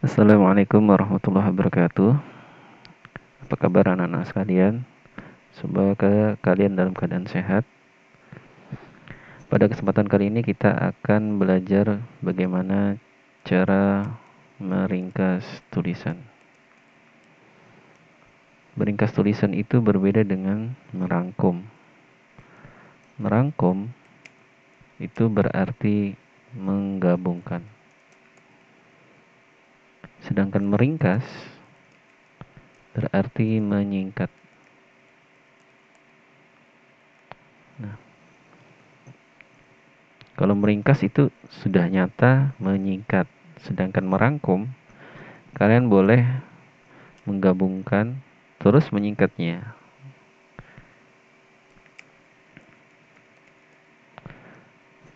Assalamualaikum warahmatullahi wabarakatuh. Apa kabar anak-anak sekalian? Semoga kalian dalam keadaan sehat. Pada kesempatan kali ini kita akan belajar bagaimana cara meringkas tulisan. Meringkas tulisan itu berbeda dengan merangkum. Merangkum itu berarti menggabungkan. Sedangkan meringkas berarti menyingkat. Nah, kalau meringkas itu sudah nyata menyingkat. Sedangkan merangkum, kalian boleh menggabungkan terus menyingkatnya.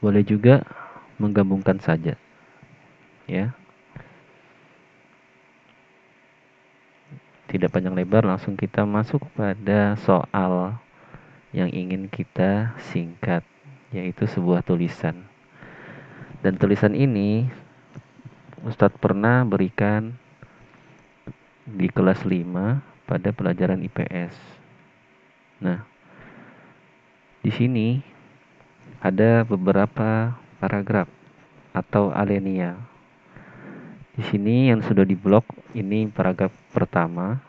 Boleh juga menggabungkan saja, ya. Tidak panjang lebar, langsung kita masuk pada soal yang ingin kita singkat, yaitu sebuah tulisan. Dan tulisan ini Ustadz pernah berikan di kelas 5 pada pelajaran IPS. Nah, di sini ada beberapa paragraf atau alinea. Di sini yang sudah diblok ini paragraf pertama,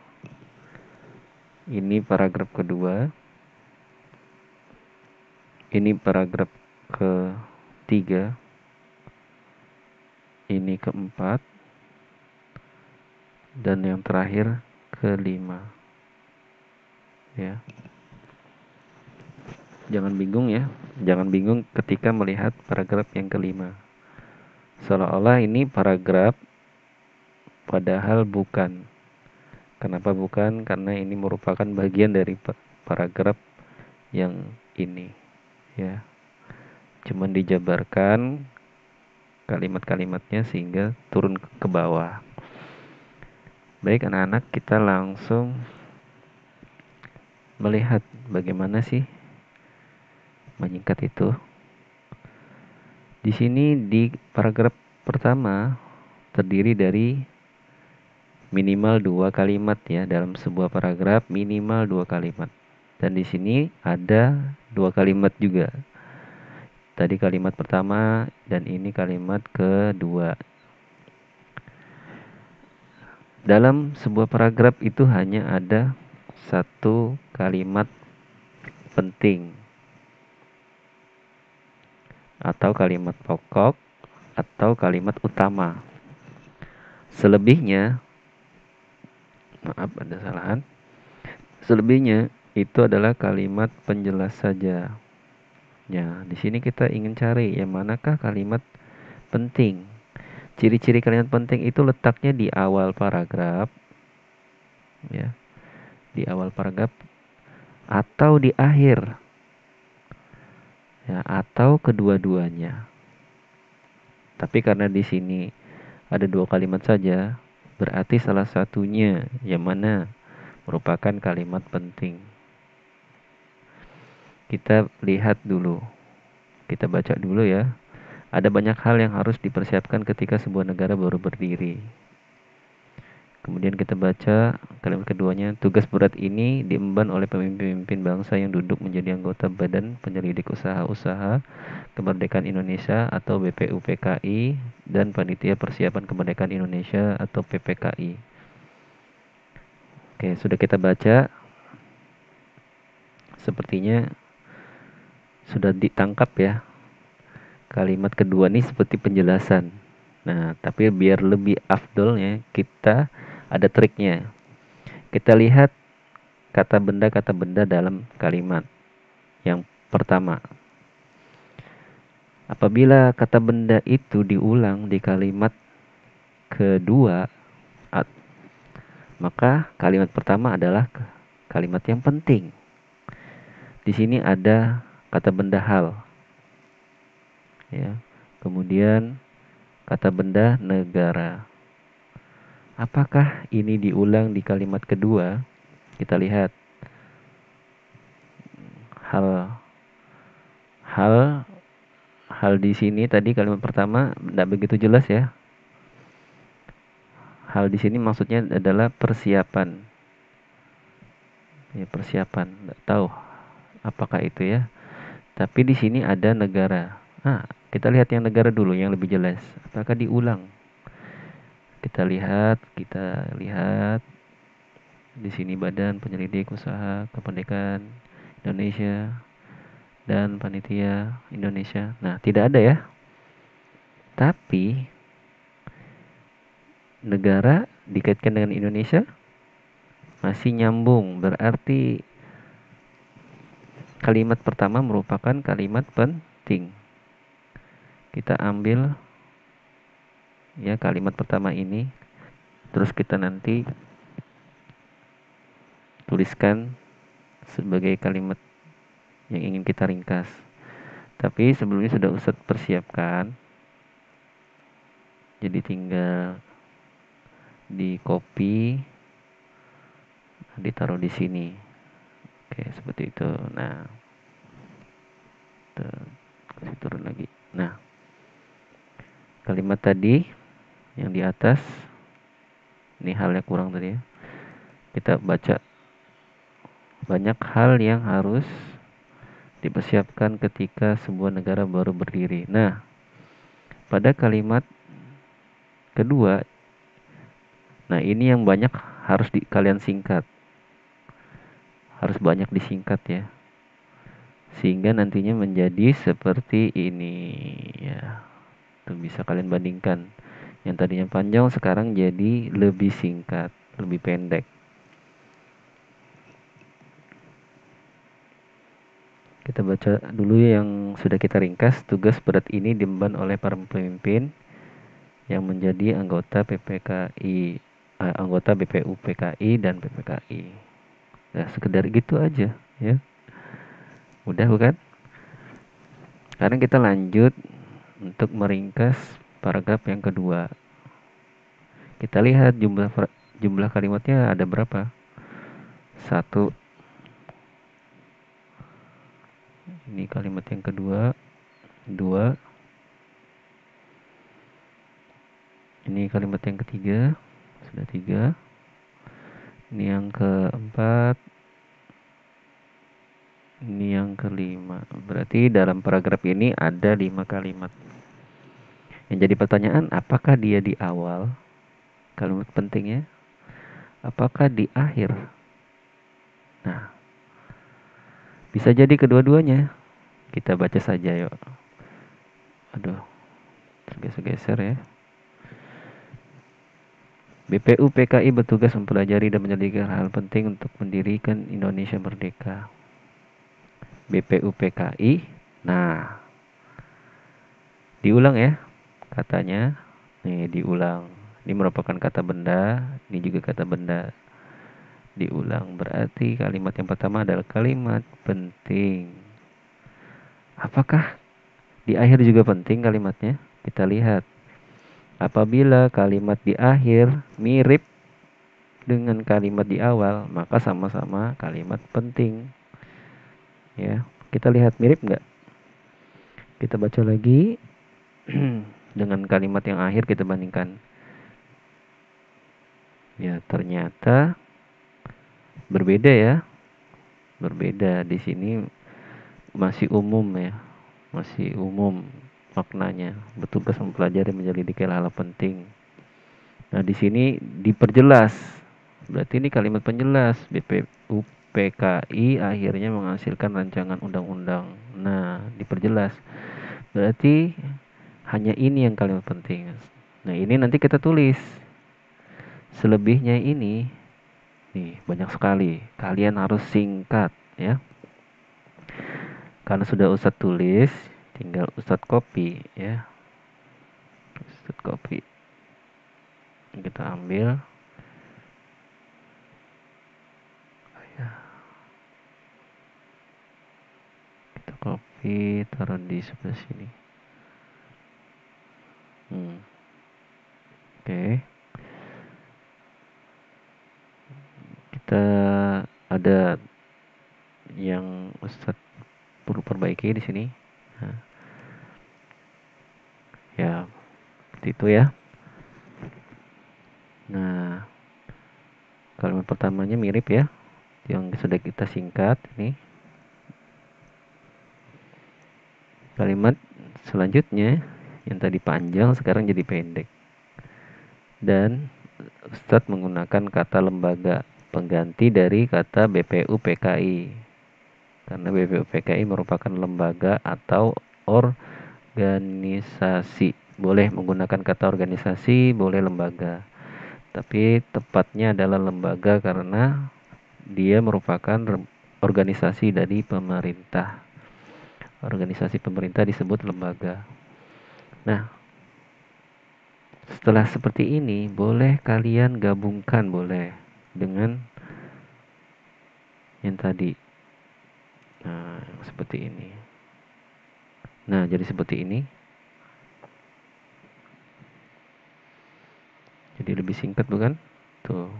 ini paragraf kedua, ini paragraf ketiga, ini keempat, dan yang terakhir kelima. Ya, jangan bingung ya, jangan bingung ketika melihat paragraf yang kelima. Seolah-olah ini paragraf, padahal bukan. Kenapa bukan? Karena ini merupakan bagian dari paragraf yang ini. Ya, cuman dijabarkan kalimat-kalimatnya sehingga turun ke bawah. Baik anak-anak, kita langsung melihat bagaimana sih menyingkat itu. Di sini di paragraf pertama terdiri dari minimal 2 kalimat ya, dalam sebuah paragraf minimal 2 kalimat. Dan di sini ada 2 kalimat juga. Tadi kalimat pertama dan ini kalimat kedua. Dalam sebuah paragraf itu hanya ada satu kalimat penting atau kalimat pokok atau kalimat utama. Selebihnya, maaf ada kesalahan. Selebihnya itu adalah kalimat penjelas saja. Ya, di sini kita ingin cari yang manakah kalimat penting. Ciri-ciri kalimat penting itu letaknya di awal paragraf, ya, di awal paragraf atau di akhir, ya, atau kedua-duanya. Tapi karena di sini ada 2 kalimat saja, berarti salah satunya yang mana merupakan kalimat penting. Kita lihat dulu. Kita baca dulu ya. Ada banyak hal yang harus dipersiapkan ketika sebuah negara baru berdiri. Kemudian kita baca kalimat keduanya, tugas berat ini diemban oleh pemimpin-pemimpin bangsa yang duduk menjadi anggota Badan Penyelidik Usaha-Usaha Kemerdekaan Indonesia atau BPUPKI dan Panitia Persiapan Kemerdekaan Indonesia atau PPKI. Oke, sudah kita baca. Sepertinya sudah ditangkap ya. Kalimat kedua nih seperti penjelasan. Nah, tapi biar lebih afdolnya kita ada triknya. Kita lihat kata benda dalam kalimat. Yang pertama, apabila kata benda itu diulang di kalimat kedua, maka kalimat pertama adalah kalimat yang penting. Di sini ada kata benda hal. Ya. Kemudian kata benda negara. Apakah ini diulang di kalimat kedua? Kita lihat hal hal hal di sini tadi kalimat pertama tidak begitu jelas ya. Hal di sini maksudnya adalah persiapan. Ya, persiapan. Nggak tahu apakah itu ya. Tapi di sini ada negara. Kita lihat yang negara dulu yang lebih jelas. Apakah diulang? Kita lihat di sini Badan Penyelidik Usaha Kemerdekaan Indonesia dan Panitia Indonesia. Nah, tidak ada ya. Tapi negara dikaitkan dengan Indonesia masih nyambung. Berarti kalimat pertama merupakan kalimat penting. Kita ambil ya kalimat pertama ini, terus kita nanti tuliskan sebagai kalimat yang ingin kita ringkas. Tapi sebelumnya sudah Ustadz persiapkan. Jadi tinggal di copy, ditaruh di sini. Oke, seperti itu. Nah, kasih turun lagi. Nah, kalimat tadi yang di atas, ini halnya kurang tadi ya. Kita baca banyak hal yang harus dipersiapkan ketika sebuah negara baru berdiri. Nah, pada kalimat kedua, nah ini yang banyak harus kalian singkat. Harus banyak disingkat ya. Sehingga nantinya menjadi seperti ini ya. Tuh bisa kalian bandingkan. Yang tadinya panjang sekarang jadi lebih singkat, lebih pendek. Kita baca dulu yang sudah kita ringkas. Tugas berat ini diemban oleh para pemimpin yang menjadi anggota PPKI, anggota BPU PKI dan PPKI. Nah, sekedar gitu aja ya. Udah bukan? Sekarang kita lanjut untuk meringkas paragraf yang kedua. Kita lihat jumlah kalimatnya ada berapa? Satu. Ini kalimat yang kedua. Dua. Ini kalimat yang ketiga. Sudah tiga. Ini yang keempat. Ini yang kelima. Berarti dalam paragraf ini ada 5 kalimat. Yang jadi pertanyaan, apakah dia di awal? Kalimat pentingnya. Apakah di akhir? Nah, bisa jadi kedua-duanya. Kita baca saja yuk. Aduh, geser-geser ya. BPU PKI bertugas mempelajari dan menyelidiki hal penting untuk mendirikan Indonesia merdeka. BPU PKI. Nah, diulang ya katanya. Nih, diulang. Ini merupakan kata benda, ini juga kata benda. Diulang. Berarti kalimat yang pertama adalah kalimat penting. Apakah di akhir juga penting kalimatnya? Kita lihat. Apabila kalimat di akhir mirip dengan kalimat di awal, maka sama-sama kalimat penting. Ya, kita lihat mirip nggak? Kita baca lagi dengan kalimat yang akhir kita bandingkan. Ya, ternyata berbeda ya. Berbeda di sini masih umum ya. Masih umum maknanya. Bertugas mempelajari menyelidiki hal-hal penting. Nah, di sini diperjelas. Berarti ini kalimat penjelas. BPU PKI akhirnya menghasilkan rancangan undang-undang. Nah, diperjelas. Berarti hanya ini yang kalimat penting. Nah, ini nanti kita tulis. Selebihnya ini nih banyak sekali. Kalian harus singkat ya. Karena sudah Ustadz tulis, tinggal Ustadz copy ya. Ustadz copy. Kita ambil. Kita copy, taruh di sebelah sini. Oke. Kita ada yang Ustadz perlu perbaiki di sini. Nah, ya, seperti itu ya. Nah, kalimat pertamanya mirip ya, yang sudah kita singkat ini. Kalimat selanjutnya yang tadi panjang sekarang jadi pendek. Dan Ustadz menggunakan kata lembaga pengganti dari kata BPUPKI. Karena BPUPKI merupakan lembaga atau organisasi. Boleh menggunakan kata organisasi, boleh lembaga. Tapi tepatnya adalah lembaga karena dia merupakan organisasi dari pemerintah. Organisasi pemerintah disebut lembaga. Nah, setelah seperti ini, boleh kalian gabungkan boleh dengan yang tadi. Nah, seperti ini. Nah, jadi seperti ini. Jadi lebih singkat bukan? Tuh.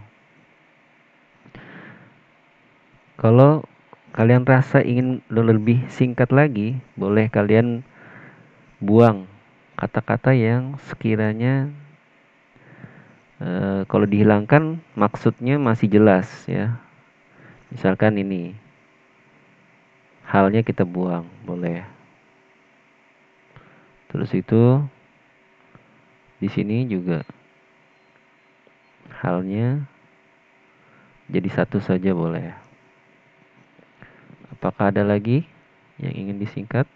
Kalau kalian rasa ingin lebih singkat lagi, boleh kalian buang kata-kata yang sekiranya kalau dihilangkan maksudnya masih jelas ya. Misalkan ini, halnya kita buang, boleh. Terus itu di sini juga halnya jadi satu saja boleh. Apakah ada lagi yang ingin disingkat?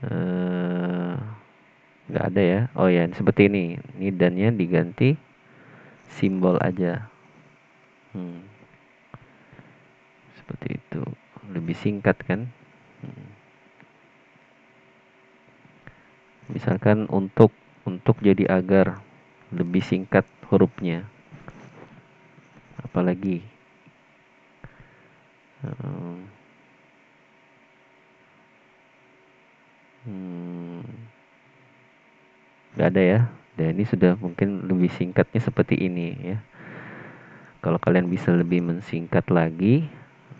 Eh, nggak ada ya. Oh ya, seperti ini. Ini dannya diganti simbol aja. Hmm, seperti itu. Lebih singkat kan? Hmm. Misalkan untuk jadi agar lebih singkat hurufnya. Apalagi hmm, hmm, nggak ada ya. Dan ini sudah mungkin lebih singkatnya seperti ini ya. Kalau kalian bisa lebih mensingkat lagi,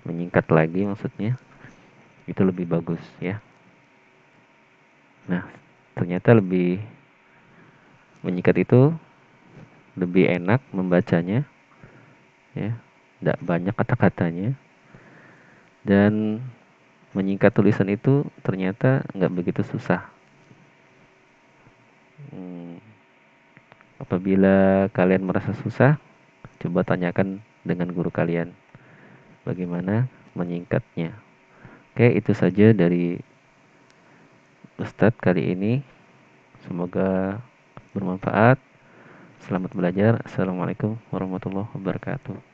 menyingkat lagi maksudnya, itu lebih bagus ya. Nah, ternyata lebih menyingkat itu lebih enak membacanya ya. Tidak banyak kata-katanya dan menyingkat tulisan itu ternyata nggak begitu susah. Hmm, apabila kalian merasa susah, coba tanyakan dengan guru kalian bagaimana menyingkatnya. Oke, itu saja dari Ustadz kali ini. Semoga bermanfaat. Selamat belajar. Assalamualaikum warahmatullahi wabarakatuh.